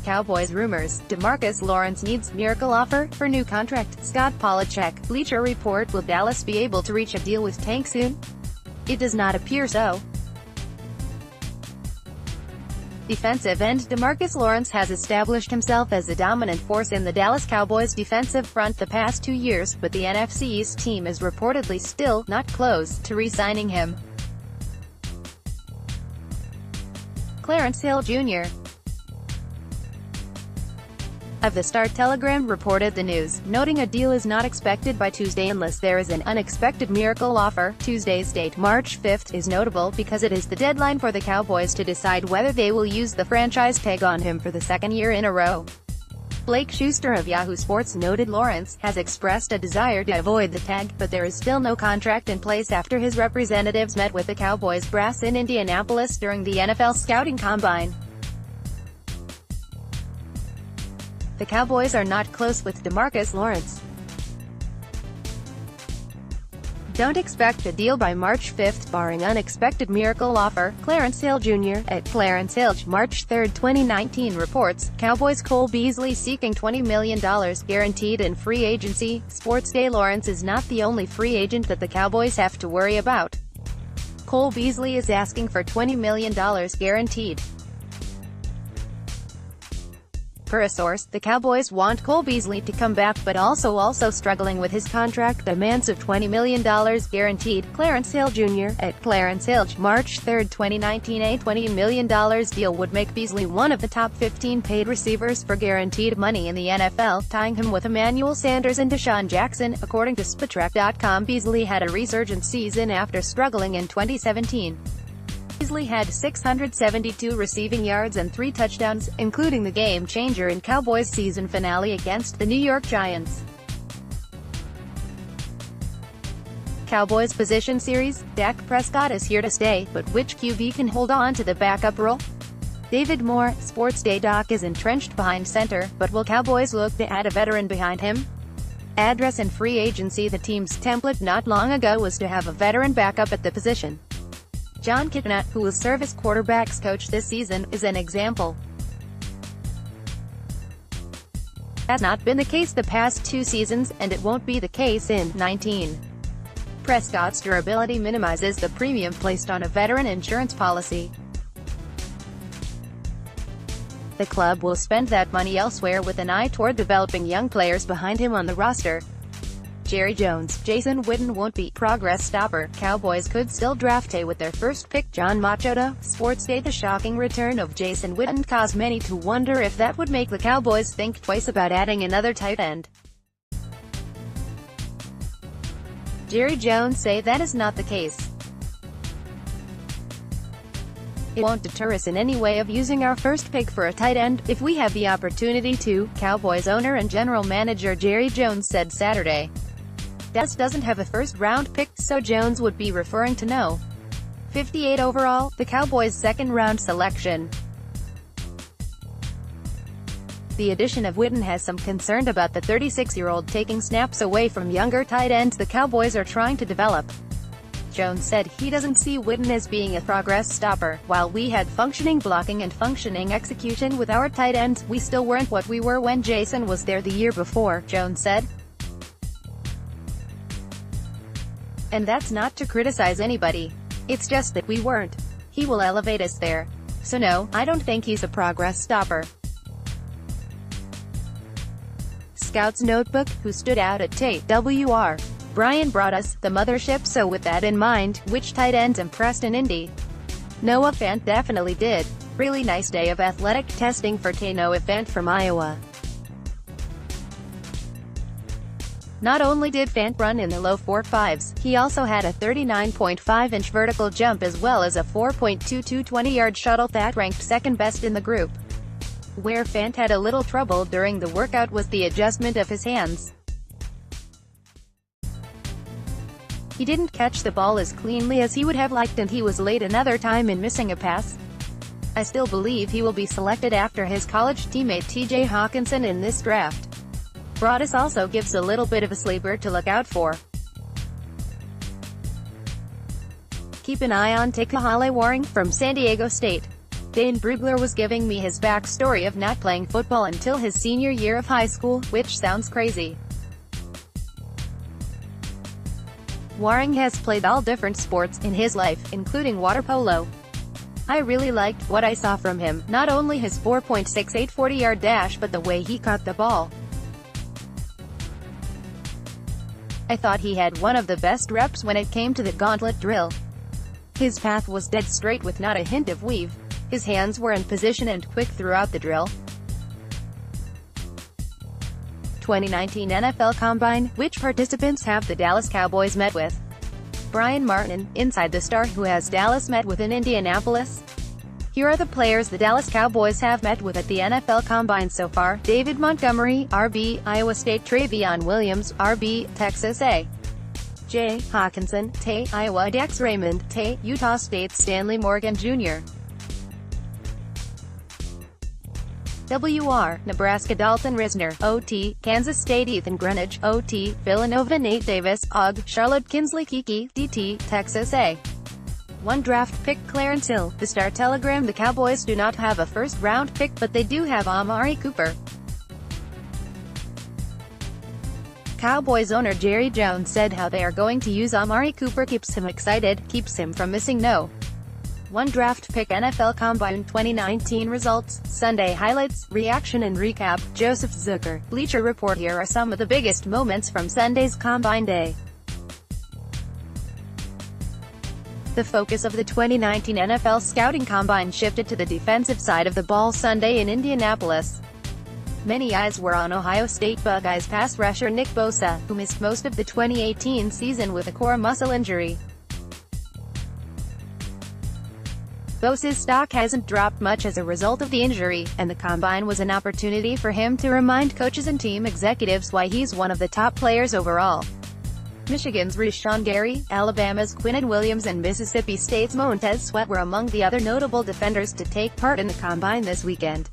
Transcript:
Cowboys rumors, DeMarcus Lawrence needs miracle offer for new contract. Scott Polachek, Bleacher Report. Will Dallas be able to reach a deal with Tank soon? It does not appear so. Defensive end DeMarcus Lawrence has established himself as a dominant force in the Dallas Cowboys defensive front the past 2 years, but the NFC East team is reportedly still not close to re-signing him. Clarence Hill Jr. of the Star-Telegram reported the news, noting a deal is not expected by Tuesday unless there is an unexpected miracle offer. Tuesday's date, March 5th, is notable because it is the deadline for the Cowboys to decide whether they will use the franchise tag on him for the second year in a row. Blake Schuster of Yahoo Sports noted Lawrence has expressed a desire to avoid the tag, but there is still no contract in place after his representatives met with the Cowboys brass in Indianapolis during the NFL Scouting Combine. The Cowboys are not close with DeMarcus Lawrence. Don't expect a deal by March 5th, barring unexpected miracle offer. Clarence Hill Jr. at Clarence Hill, March 3, 2019 reports, Cowboys Cole Beasley seeking $20 million guaranteed in free agency. Sports Day. Lawrence is not the only free agent that the Cowboys have to worry about. Cole Beasley is asking for $20 million guaranteed. Per a source, the Cowboys want Cole Beasley to come back but also struggling with his contract demands of $20 million guaranteed. Clarence Hill Jr. at Clarence Hill, March 3, 2019. A $20 million deal would make Beasley one of the top 15 paid receivers for guaranteed money in the NFL, tying him with Emmanuel Sanders and Deshaun Jackson. According to Spotrac.com, Beasley had a resurgent season after struggling in 2017. Beasley had 672 receiving yards and 3 touchdowns, including the game-changer in Cowboys' season finale against the New York Giants. Cowboys position series, Dak Prescott is here to stay, but which QB can hold on to the backup role? David Moore, Sports Day. Dak is entrenched behind center, but will Cowboys look to add a veteran behind him? Address in free agency. The team's template not long ago was to have a veteran backup at the position. John Kitna, who will serve as quarterback's coach this season, is an example. That's not been the case the past 2 seasons, and it won't be the case in 19. Prescott's durability minimizes the premium placed on a veteran insurance policy. The club will spend that money elsewhere with an eye toward developing young players behind him on the roster. Jerry Jones, Jason Witten won't be progress stopper. Cowboys could still draft A with their first pick. John Machado, Sports Day. The shocking return of Jason Witten caused many to wonder if that would make the Cowboys think twice about adding another tight end. Jerry Jones say that is not the case. It won't deter us in any way of using our first pick for a tight end, if we have the opportunity to, Cowboys owner and general manager Jerry Jones said Saturday. Dallas doesn't have a first-round pick, so Jones would be referring to no. 58 overall, the Cowboys' second-round selection. The addition of Witten has some concern about the 36-year-old taking snaps away from younger tight ends the Cowboys are trying to develop. Jones said he doesn't see Witten as being a progress stopper. While we had functioning blocking and functioning execution with our tight ends, we still weren't what we were when Jason was there the year before, Jones said. And that's not to criticize anybody. It's just that we weren't. He will elevate us there. So no, I don't think he's a progress stopper. Scout's Notebook, who stood out at TWR. Brian brought us the mothership, so with that in mind, which tight ends impressed in Indy? Noah Fant definitely did. Really nice day of athletic testing for Noah Fant from Iowa. Not only did Fant run in the low 4.5s, he also had a 39.5-inch vertical jump as well as a 4.22 20-yard shuttle that ranked second best in the group. Where Fant had a little trouble during the workout was the adjustment of his hands. He didn't catch the ball as cleanly as he would have liked, and he was late another time in missing a pass. I still believe he will be selected after his college teammate TJ Hawkinson in this draft. Broadus also gives a little bit of a sleeper to look out for. Keep an eye on Tekahale Waring from San Diego State. Dane Brugler was giving me his backstory of not playing football until his senior year of high school, which sounds crazy. Waring has played all different sports in his life, including water polo. I really liked what I saw from him, not only his 4.68 40-yard dash but the way he caught the ball. I thought he had one of the best reps when it came to the gauntlet drill. His path was dead straight with not a hint of weave. His hands were in position and quick throughout the drill. 2019 NFL Combine, which participants have the Dallas Cowboys met with? Brian Martin, inside the star who has Dallas met with in Indianapolis. Here are the players the Dallas Cowboys have met with at the NFL Combine so far: David Montgomery, RB, Iowa State; Travion Williams, RB, Texas A. J. Hawkinson, T. Iowa; Dax Raymond, T. Utah State; Stanley Morgan Jr. WR, Nebraska; Dalton Risner, OT; Kansas State; Ethan Greenidge, OT; Villanova; Nate Davis, AUG; Charlotte; Kinsley Kiki, DT; Texas A. 1 draft pick Clarence Hill. The Star-Telegram: the Cowboys do not have a first-round pick, but they do have Amari Cooper. Cowboys owner Jerry Jones said how they are going to use Amari Cooper keeps him excited, keeps him from missing no. 1 draft pick. NFL Combine 2019 results, Sunday highlights, reaction and recap. Joseph Zucker, Bleacher Report. Here are some of the biggest moments from Sunday's Combine Day. The focus of the 2019 NFL Scouting Combine shifted to the defensive side of the ball Sunday in Indianapolis. Many eyes were on Ohio State Buckeyes pass rusher Nick Bosa, who missed most of the 2018 season with a core muscle injury. Bosa's stock hasn't dropped much as a result of the injury, and the Combine was an opportunity for him to remind coaches and team executives why he's one of the top players overall. Michigan's Rashawn Gary, Alabama's Quinnen Williams and Mississippi State's Montez Sweat were among the other notable defenders to take part in the Combine this weekend.